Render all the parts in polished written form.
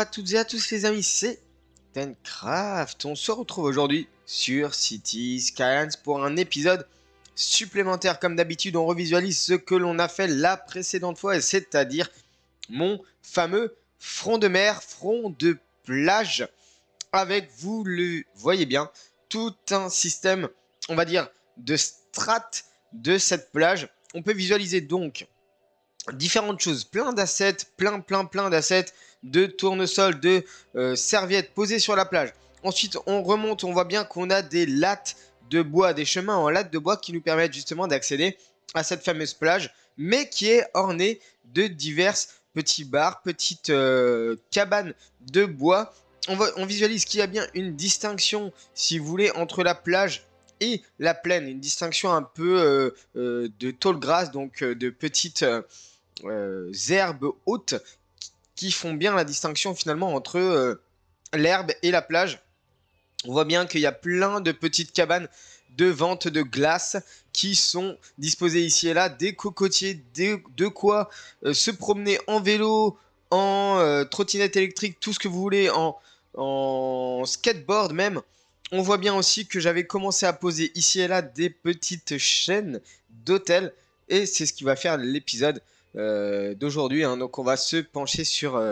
à toutes et à tous les amis, c'est Tencraft. On se retrouve aujourd'hui sur Cities Skylines pour un épisode supplémentaire. Comme d'habitude, on revisualise ce que l'on a fait la précédente fois, c'est-à-dire mon fameux front de mer, front de plage, avec, vous le voyez bien, tout un système, on va dire, de strat de cette plage. On peut visualiser donc différentes choses, plein d'assets, plein d'assets, de tournesol, de serviettes posées sur la plage. Ensuite, on remonte, on voit bien qu'on a des lattes de bois, des chemins en lattes de bois qui nous permettent justement d'accéder à cette fameuse plage, mais qui est ornée de diverses petits bars, petites cabanes de bois. On visualise qu'il y a bien une distinction, si vous voulez, entre la plage et la plaine, une distinction un peu de tall grass, donc de petites herbes hautes qui font bien la distinction finalement entre l'herbe et la plage. On voit bien qu'il y a plein de petites cabanes de vente de glace qui sont disposées ici et là, des cocotiers, de quoi se promener en vélo, en trottinette électrique, tout ce que vous voulez, en skateboard même. On voit bien aussi que j'avais commencé à poser ici et là des petites chaînes d'hôtels et c'est ce qui va faire l'épisode d'aujourd'hui, hein. Donc on va se pencher sur...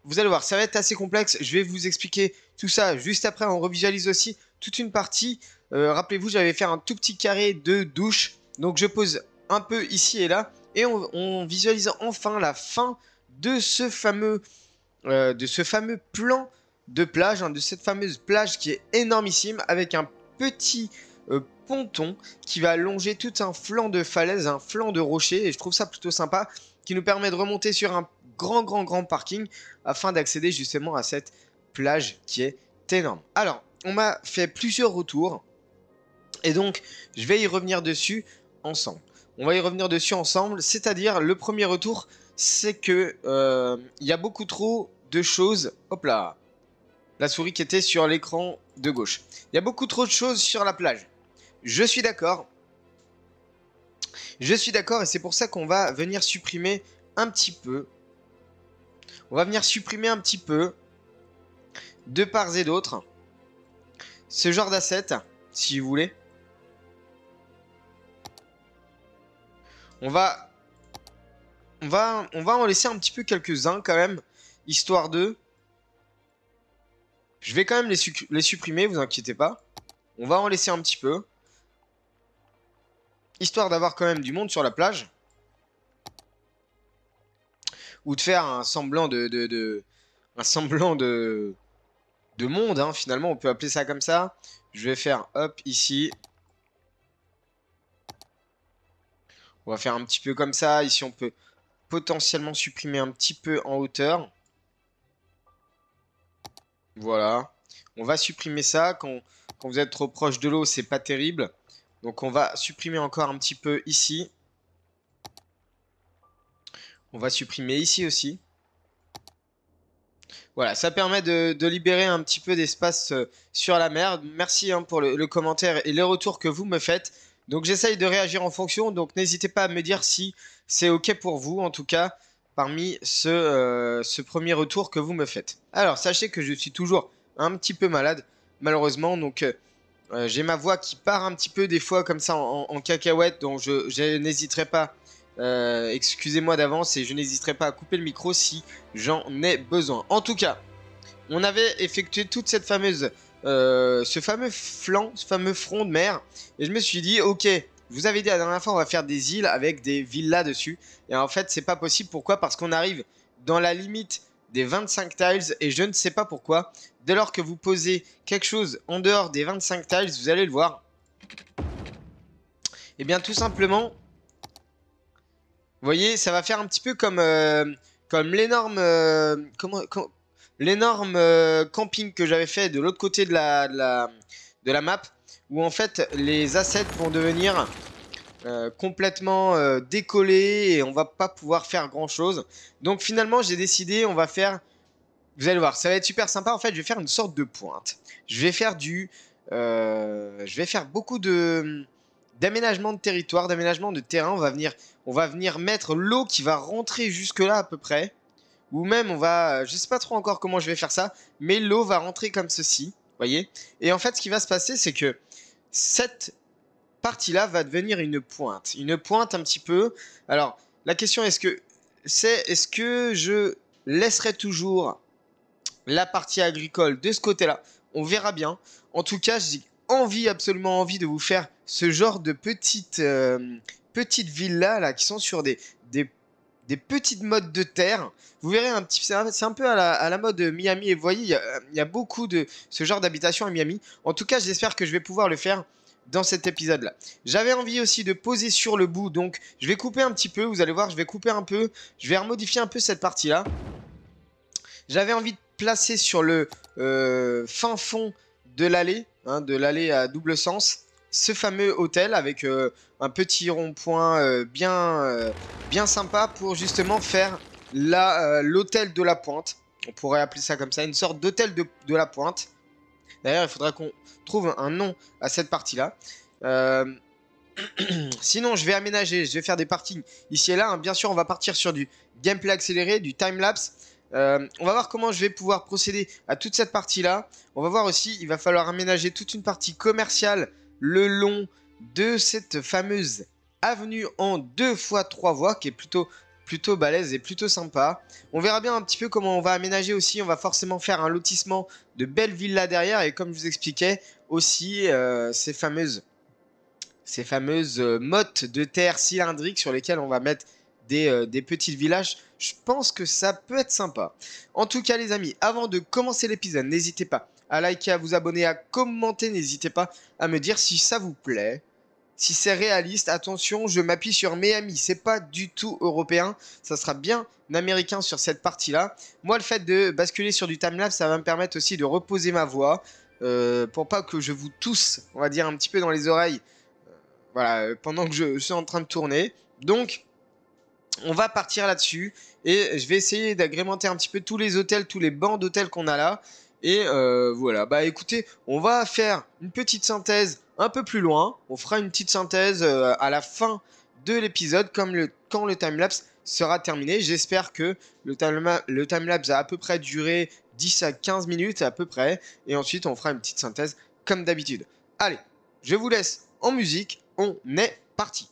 Vous allez voir, ça va être assez complexe. Je vais vous expliquer tout ça juste après. On revisualise aussi toute une partie. Rappelez-vous, j'avais fait un tout petit carré de douche. Donc je pose un peu ici et là. Et on visualise enfin la fin de ce fameux plan de plage, hein, de cette fameuse plage qui est énormissime, avec un petit ponton qui va longer tout un flanc de falaise, un flanc de rocher, et je trouve ça plutôt sympa, qui nous permet de remonter sur un grand parking afin d'accéder justement à cette plage qui est énorme. Alors, on m'a fait plusieurs retours et donc je vais y revenir dessus ensemble. On va y revenir dessus ensemble, c'est-à-dire le premier retour, c'est que il y a beaucoup trop de choses. Hop là, la souris qui était sur l'écran de gauche. Il y a beaucoup trop de choses sur la plage. Je suis d'accord. Je suis d'accord et c'est pour ça qu'on va venir supprimer un petit peu. On va venir supprimer un petit peu, de part et d'autre, ce genre d'assets, si vous voulez. On va en laisser un petit peu quelques-uns quand même, histoire de... Je vais quand même les supprimer, vous inquiétez pas. On va en laisser un petit peu, histoire d'avoir quand même du monde sur la plage. Ou de faire un semblant de monde, hein, finalement, on peut appeler ça comme ça. Je vais faire, hop, ici. On va faire un petit peu comme ça. Ici, on peut potentiellement supprimer un petit peu en hauteur. Voilà. On va supprimer ça. Quand vous êtes trop proche de l'eau, c'est pas terrible. Donc, on va supprimer encore un petit peu ici. On va supprimer ici aussi. Voilà, ça permet de libérer un petit peu d'espace sur la mer. Merci hein, pour le commentaire et les retours que vous me faites. Donc j'essaye de réagir en fonction. Donc n'hésitez pas à me dire si c'est OK pour vous, en tout cas, parmi ce premier retour que vous me faites. Alors, sachez que je suis toujours un petit peu malade, malheureusement. Donc j'ai ma voix qui part un petit peu des fois comme ça en cacahuète. Donc je n'hésiterai pas... excusez-moi d'avance et je n'hésiterai pas à couper le micro si j'en ai besoin. En tout cas, on avait effectué toute cette fameuse, ce fameux flanc, ce fameux front de mer. Et je me suis dit, ok, je vous avais dit la dernière fois, on va faire des îles avec des villas dessus. Et en fait, c'est pas possible. Pourquoi? Parce qu'on arrive dans la limite des 25 tiles et je ne sais pas pourquoi. Dès lors que vous posez quelque chose en dehors des 25 tiles, vous allez le voir. Et bien tout simplement... Vous voyez, ça va faire un petit peu comme l'énorme camping que j'avais fait de l'autre côté de la map, où en fait les assets vont devenir complètement décollés et on va pas pouvoir faire grand chose. Donc finalement j'ai décidé, on va faire, vous allez voir, ça va être super sympa. En fait, je vais faire une sorte de pointe. Je vais faire beaucoup d'aménagement de territoire, d'aménagement de terrain. On va venir mettre l'eau qui va rentrer jusque là à peu près. ou même on va, je sais pas trop encore comment je vais faire ça, mais l'eau va rentrer comme ceci, voyez. Et en fait, ce qui va se passer, c'est que cette partie-là va devenir une pointe un petit peu. Alors, la question est-ce que je laisserai toujours la partie agricole de ce côté-là? On verra bien. En tout cas, j'ai absolument envie de vous faire ce genre de petites villas là qui sont sur des petites modes de terre. Vous verrez c'est un peu à la mode Miami. Et vous voyez, il y a beaucoup de ce genre d'habitation à Miami. En tout cas, j'espère que je vais pouvoir le faire dans cet épisode-là. J'avais envie aussi de poser sur le bout, donc je vais couper un petit peu. Vous allez voir, je vais couper un peu. Je vais remodifier un peu cette partie-là. J'avais envie de placer sur le fin fond de l'allée à double sens, ce fameux hôtel avec un petit rond-point bien sympa pour justement faire l'hôtel de la Pointe. On pourrait appeler ça comme ça, une sorte d'hôtel de la Pointe. D'ailleurs, il faudra qu'on trouve un nom à cette partie-là. Sinon, je vais aménager, je vais faire des parkings ici et là. Hein. Bien sûr, on va partir sur du gameplay accéléré, du time-lapse. On va voir comment je vais pouvoir procéder à toute cette partie-là. On va voir aussi, il va falloir aménager toute une partie commerciale le long de cette fameuse avenue en 2x3 voies qui est plutôt balèze et plutôt sympa. On verra bien un petit peu comment on va aménager aussi. On va forcément faire un lotissement de belles villas derrière. Et comme je vous expliquais aussi, ces fameuses mottes de terre cylindriques sur lesquelles on va mettre des petits villages. Je pense que ça peut être sympa. En tout cas les amis, avant de commencer l'épisode, n'hésitez pas à liker, à vous abonner, à commenter. N'hésitez pas à me dire si ça vous plaît. Si c'est réaliste, attention, je m'appuie sur Miami, c'est pas du tout européen, ça sera bien américain sur cette partie-là. Moi, le fait de basculer sur du timelapse, ça va me permettre aussi de reposer ma voix, pour pas que je vous tousse, on va dire, un petit peu dans les oreilles, voilà, pendant que je suis en train de tourner. Donc, on va partir là-dessus, et je vais essayer d'agrémenter un petit peu tous les hôtels, tous les bancs d'hôtels qu'on a là. Et voilà, bah écoutez, on va faire une petite synthèse un peu plus loin. On fera une petite synthèse à la fin de l'épisode, quand le timelapse sera terminé. J'espère que le timelapse a à peu près duré 10 à 15 minutes à peu près. Et ensuite, on fera une petite synthèse comme d'habitude. Allez, je vous laisse en musique. On est parti.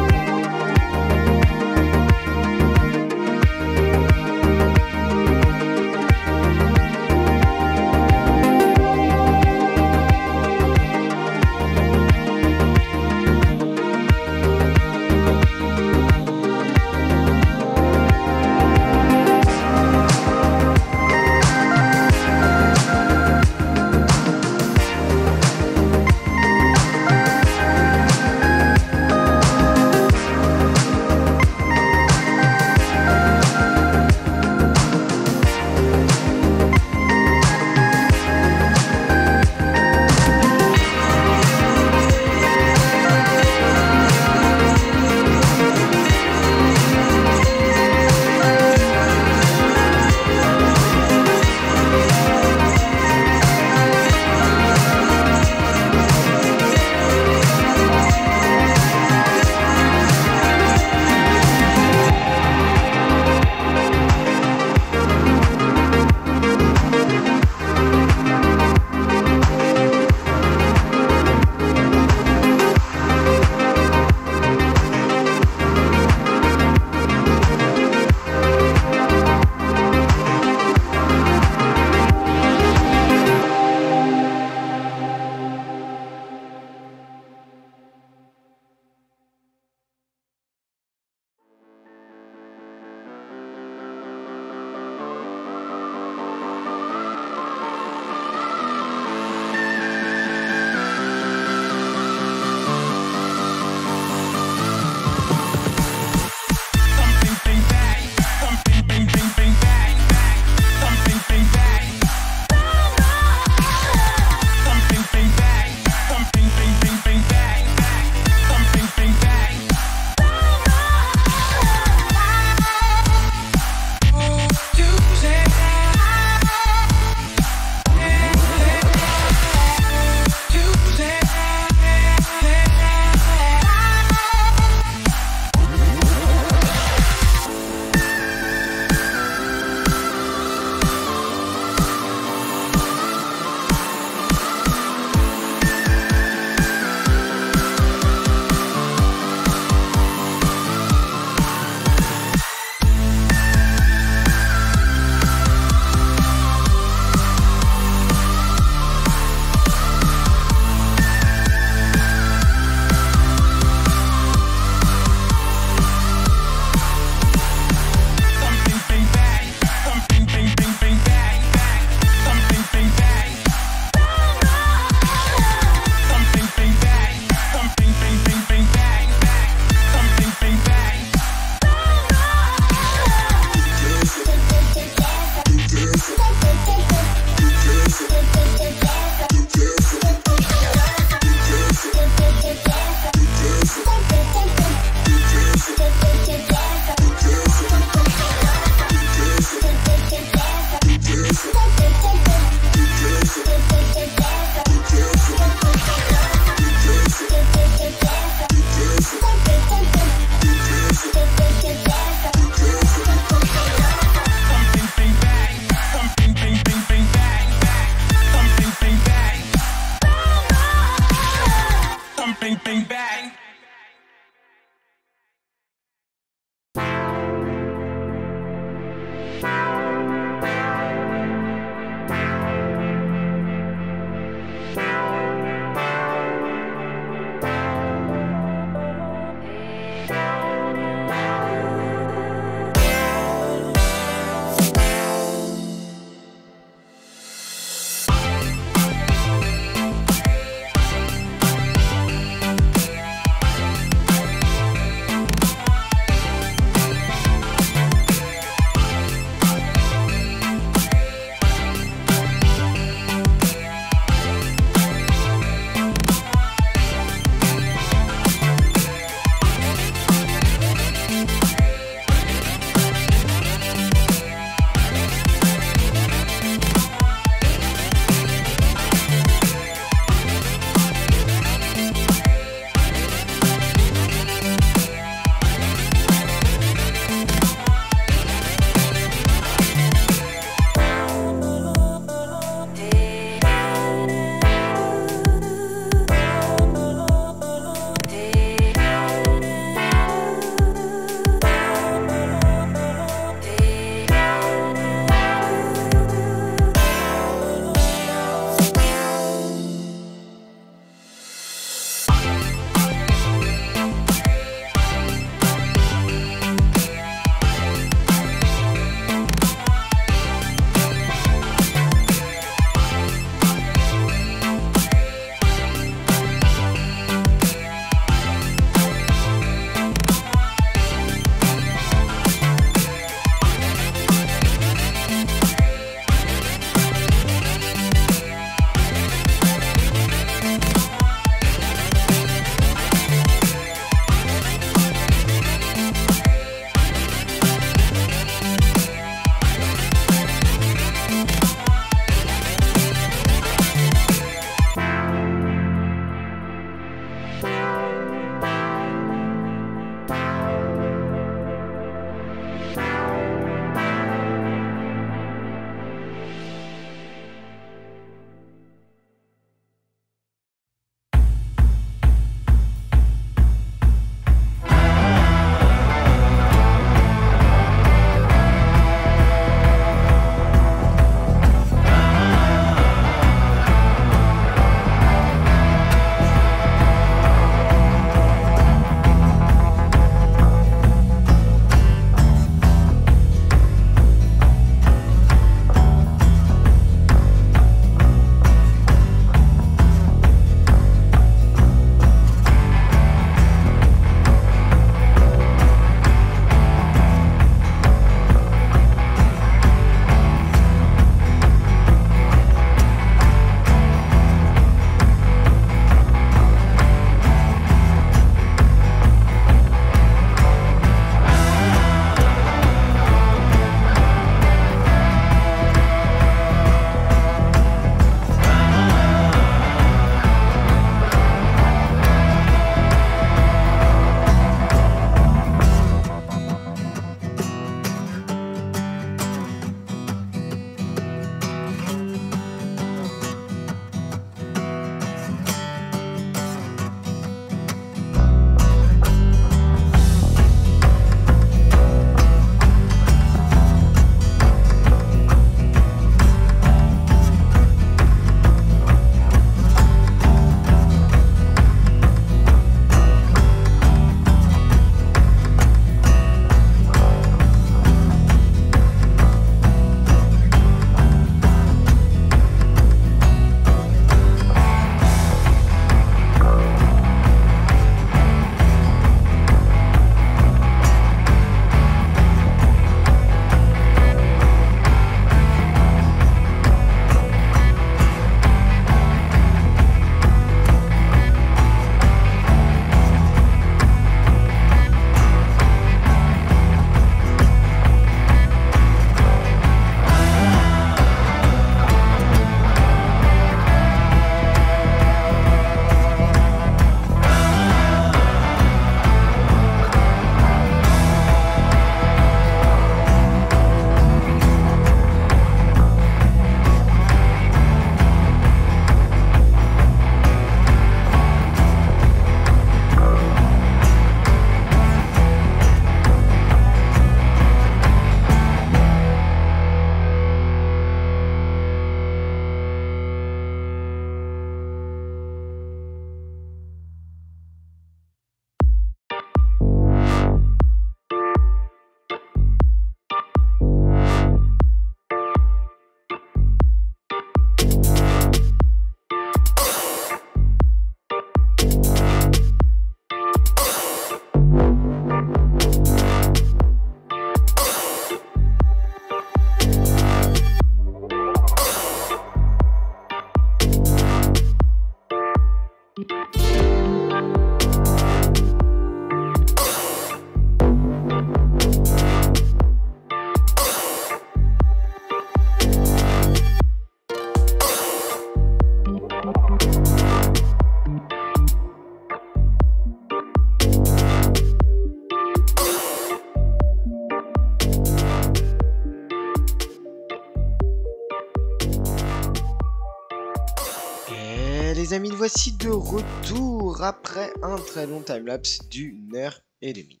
les amis, voici de retour après un très long timelapse d'1 heure et demie.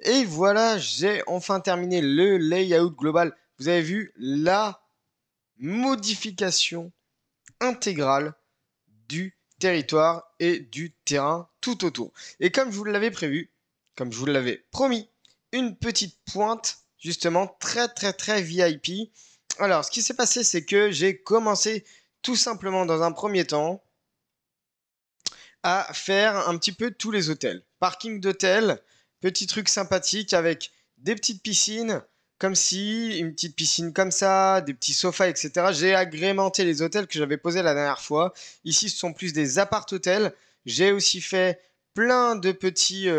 Et voilà, j'ai enfin terminé le layout global. Vous avez vu la modification intégrale du territoire et du terrain tout autour. Et comme je vous l'avais prévu, comme je vous l'avais promis, une petite pointe justement très VIP. Alors, ce qui s'est passé, c'est que j'ai commencé tout simplement dans un premier temps à faire un petit peu tous les hôtels. Parking d'hôtel, petit truc sympathique avec des petites piscines, comme si, une petite piscine comme ça, des petits sofas, etc. J'ai agrémenté les hôtels que j'avais posés la dernière fois. Ici, ce sont plus des appart-hôtels. J'ai aussi fait plein de petites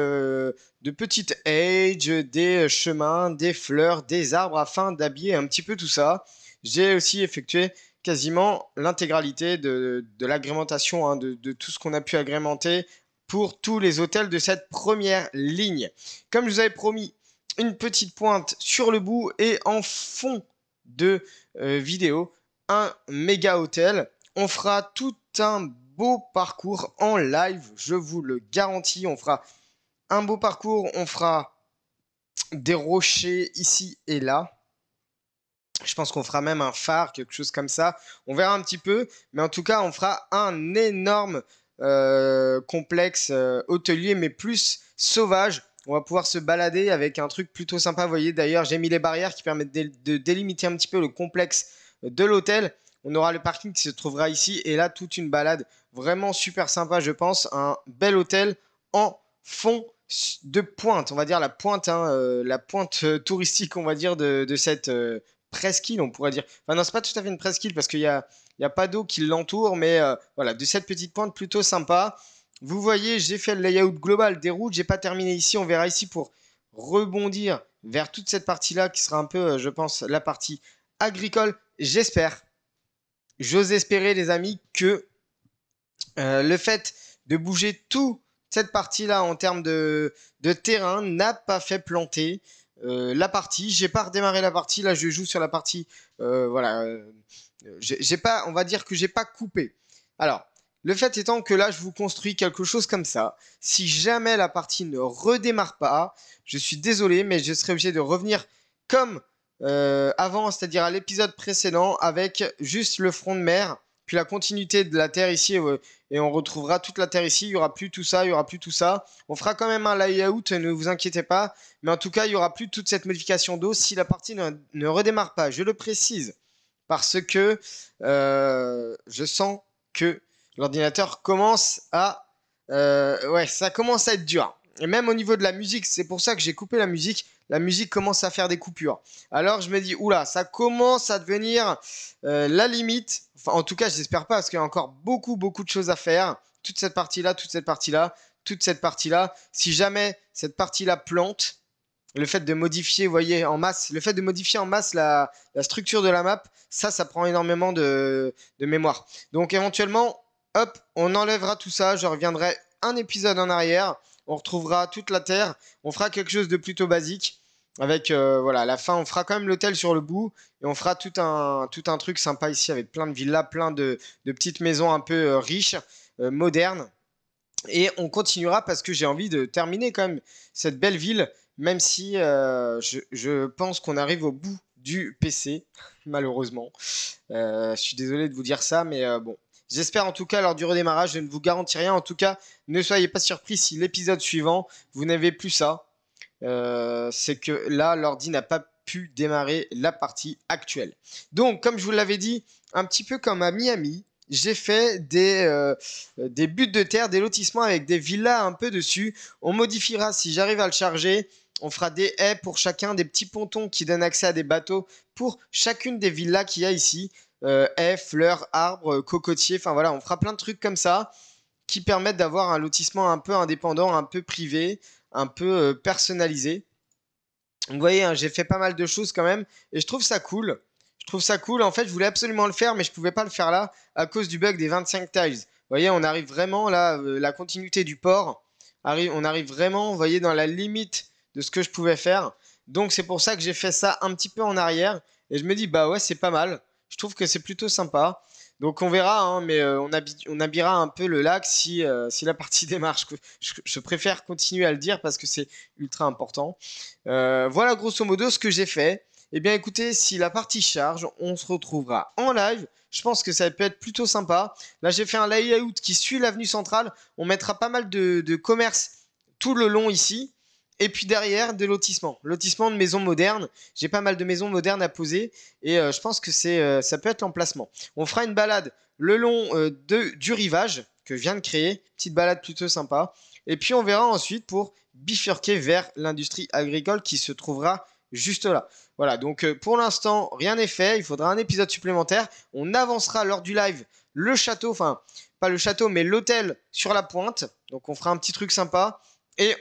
hedges, des chemins, des fleurs, des arbres afin d'habiller un petit peu tout ça. J'ai aussi effectué quasiment l'intégralité de l'agrémentation, hein, de tout ce qu'on a pu agrémenter pour tous les hôtels de cette première ligne. Comme je vous avais promis, une petite pointe sur le bout et en fond de vidéo, un méga hôtel. On fera tout un beau parcours en live, je vous le garantis. On fera un beau parcours, on fera des rochers ici et là. Je pense qu'on fera même un phare, quelque chose comme ça. On verra un petit peu. Mais en tout cas, on fera un énorme complexe hôtelier, mais plus sauvage. On va pouvoir se balader avec un truc plutôt sympa. Vous voyez, d'ailleurs, j'ai mis les barrières qui permettent de délimiter un petit peu le complexe de l'hôtel. On aura le parking qui se trouvera ici. Et là, toute une balade vraiment super sympa, je pense. Un bel hôtel en fond de pointe. On va dire la pointe, hein, la pointe touristique, on va dire, de cette presqu'île, on pourrait dire. Enfin, non, c'est pas tout à fait une presqu'île parce qu'il y a pas d'eau qui l'entoure, mais voilà, de cette petite pointe plutôt sympa. Vous voyez, j'ai fait le layout global des routes, j'ai pas terminé ici, on verra ici pour rebondir vers toute cette partie-là qui sera un peu, je pense, la partie agricole. J'espère, j'ose espérer les amis, que le fait de bouger toute cette partie-là en termes de terrain n'a pas fait planter la partie. J'ai pas redémarré la partie, là je joue sur la partie, voilà, j'ai pas, on va dire que j'ai pas coupé. Alors, le fait étant que là je vous construis quelque chose comme ça, si jamais la partie ne redémarre pas, je suis désolé, mais je serai obligé de revenir comme avant, c'est-à-dire à l'épisode précédent, avec juste le front de mer, puis la continuité de la terre ici, et on retrouvera toute la terre ici. Il n'y aura plus tout ça, il n'y aura plus tout ça. On fera quand même un layout, ne vous inquiétez pas. Mais en tout cas, il n'y aura plus toute cette modification d'eau si la partie ne redémarre pas. Je le précise parce que je sens que l'ordinateur commence à... ouais, ça commence à être dur. Et même au niveau de la musique, c'est pour ça que j'ai coupé la musique. La musique commence à faire des coupures. Alors je me dis, oula, ça commence à devenir la limite. Enfin, en tout cas, j'espère pas, parce qu'il y a encore beaucoup de choses à faire. Toute cette partie-là, toute cette partie-là, toute cette partie-là. Si jamais cette partie-là plante, le fait de modifier, vous voyez, en masse, le fait de modifier en masse la structure de la map, ça prend énormément de mémoire. Donc éventuellement, hop, on enlèvera tout ça. Je reviendrai un épisode en arrière. On retrouvera toute la terre. On fera quelque chose de plutôt basique. Avec, voilà, à la fin, on fera quand même l'hôtel sur le bout. Et on fera tout un truc sympa ici avec plein de villas, plein de petites maisons un peu riches, modernes. Et on continuera parce que j'ai envie de terminer quand même cette belle ville. Même si je pense qu'on arrive au bout du PC, malheureusement. Je suis désolé de vous dire ça, mais bon. J'espère en tout cas lors du redémarrage, je ne vous garantis rien. En tout cas, ne soyez pas surpris si l'épisode suivant, vous n'avez plus ça. C'est que là, l'ordi n'a pas pu démarrer la partie actuelle. Donc, comme je vous l'avais dit, un petit peu comme à Miami, j'ai fait des buttes de terre, des lotissements avec des villas un peu dessus. On modifiera si j'arrive à le charger. On fera des haies pour chacun, des petits pontons qui donnent accès à des bateaux pour chacune des villas qu'il y a ici. Haies, fleurs, arbres, cocotiers, enfin voilà, on fera plein de trucs comme ça qui permettent d'avoir un lotissement un peu indépendant, un peu privé, un peu personnalisé. Vous voyez, hein, j'ai fait pas mal de choses quand même et je trouve ça cool. Je trouve ça cool. En fait, je voulais absolument le faire, mais je pouvais pas le faire là à cause du bug des 25 tiles. Vous voyez, on arrive vraiment là, la continuité du port, on arrive vraiment, vous voyez, dans la limite de ce que je pouvais faire. Donc c'est pour ça que j'ai fait ça un petit peu en arrière et je me dis, bah ouais, c'est pas mal. Je trouve que c'est plutôt sympa. Donc on verra, hein, mais on habillera un peu le lac si la partie démarre. Je préfère continuer à le dire parce que c'est ultra important. Voilà grosso modo ce que j'ai fait. Eh bien écoutez, si la partie charge, on se retrouvera en live. Je pense que ça peut être plutôt sympa. Là j'ai fait un layout qui suit l'avenue centrale. On mettra pas mal de commerces tout le long ici. Et puis derrière, des lotissements. Lotissement de maisons modernes. J'ai pas mal de maisons modernes à poser. Et je pense que ça peut être l'emplacement. On fera une balade le long du rivage que je viens de créer. Petite balade plutôt sympa. Et puis on verra ensuite pour bifurquer vers l'industrie agricole qui se trouvera juste là. Voilà, donc pour l'instant, rien n'est fait. Il faudra un épisode supplémentaire. On avancera lors du live le château, enfin, pas le château, mais l'hôtel sur la pointe. Donc on fera un petit truc sympa. Et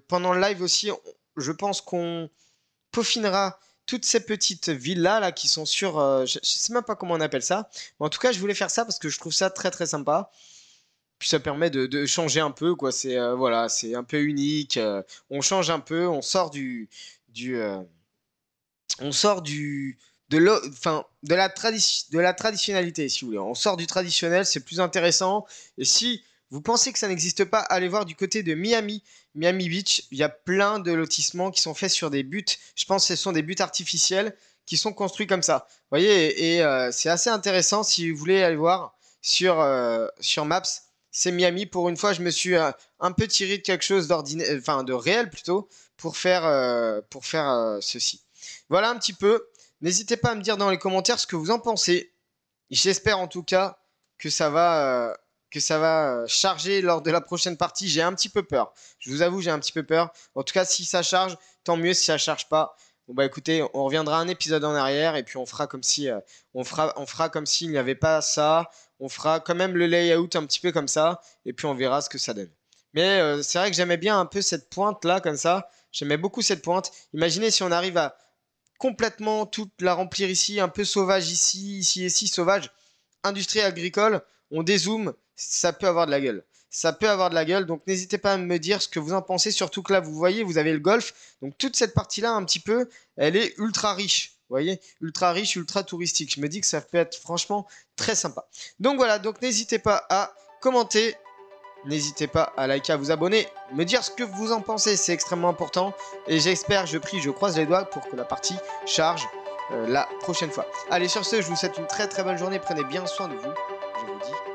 pendant le live aussi, je pense qu'on peaufinera toutes ces petites villas là qui sont sur. Je sais même pas comment on appelle ça. Mais en tout cas, je voulais faire ça parce que je trouve ça très très sympa. Puis ça permet de changer un peu, quoi. C'est voilà, c'est un peu unique. On change un peu, du on sort enfin, de la traditionnalité, si vous voulez. On sort du traditionnel, c'est plus intéressant. Et si vous pensez que ça n'existe pas, allez voir du côté de Miami Beach. Il y a plein de lotissements qui sont faits sur des buts. Je pense que ce sont des buts artificiels qui sont construits comme ça. Vous voyez, c'est assez intéressant si vous voulez aller voir sur Maps. C'est Miami. Pour une fois, je me suis un peu tiré de quelque chose d'ordinaire, enfin de réel plutôt, pour faire ceci. Voilà un petit peu. N'hésitez pas à me dire dans les commentaires ce que vous en pensez. J'espère en tout cas que ça va charger lors de la prochaine partie. J'ai un petit peu peur. Je vous avoue, j'ai un petit peu peur. En tout cas, si ça charge, tant mieux. Si ça charge pas, bon bah écoutez, on reviendra un épisode en arrière et puis on fera comme si on fera comme s'il n'y avait pas ça. On fera quand même le layout un petit peu comme ça et puis on verra ce que ça donne. Mais c'est vrai que j'aimais bien un peu cette pointe là comme ça. J'aimais beaucoup cette pointe. Imaginez si on arrive à complètement toute la remplir ici, un peu sauvage ici, sauvage, industrie agricole, on dézoome, ça peut avoir de la gueule. Ça peut avoir de la gueule, donc n'hésitez pas à me dire ce que vous en pensez, surtout que là, vous voyez, vous avez le golf, donc toute cette partie-là, un petit peu, elle est ultra riche, vous voyez, ultra riche, ultra touristique. Je me dis que ça peut être franchement très sympa. Donc voilà, donc n'hésitez pas à commenter. N'hésitez pas à liker, à vous abonner, me dire ce que vous en pensez, c'est extrêmement important. Et j'espère, je croise les doigts pour que la partie charge la prochaine fois. Allez, sur ce, je vous souhaite une très très bonne journée. Prenez bien soin de vous. Je vous dis